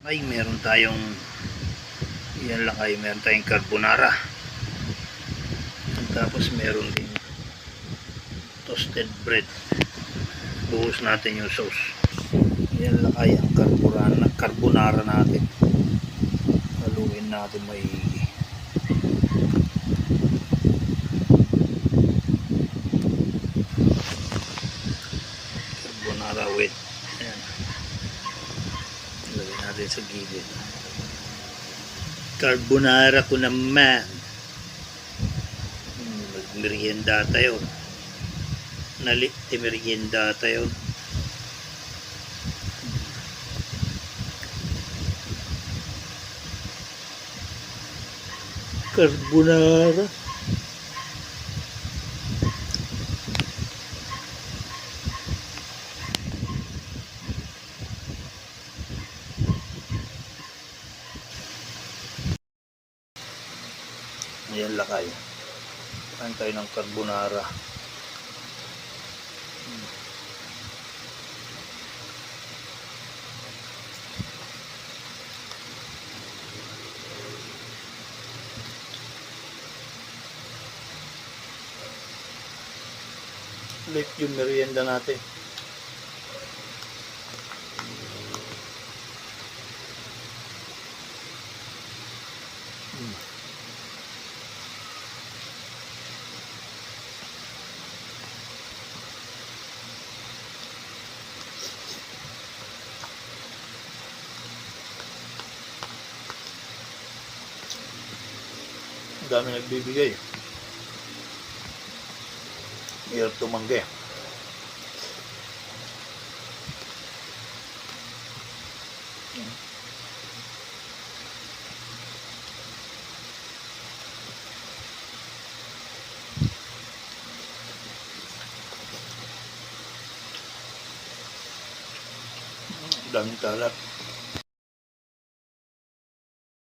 Ay, meron tayong carbonara. At tapos meron din toasted bread. Buhos natin yung sauce. Yan lang ay ang carbonara natin. Haluin natin maigi. Carbonara with ayan. Lagyan natin sa gilid. Carbonara ko naman. Merienda tayo. Merienda tayo. Carbonara. Ayan lakay. Kain tayo ng carbonara. Late yung merienda natin. Dami nagbibigay. Hirap tumanggi. Daming kalat.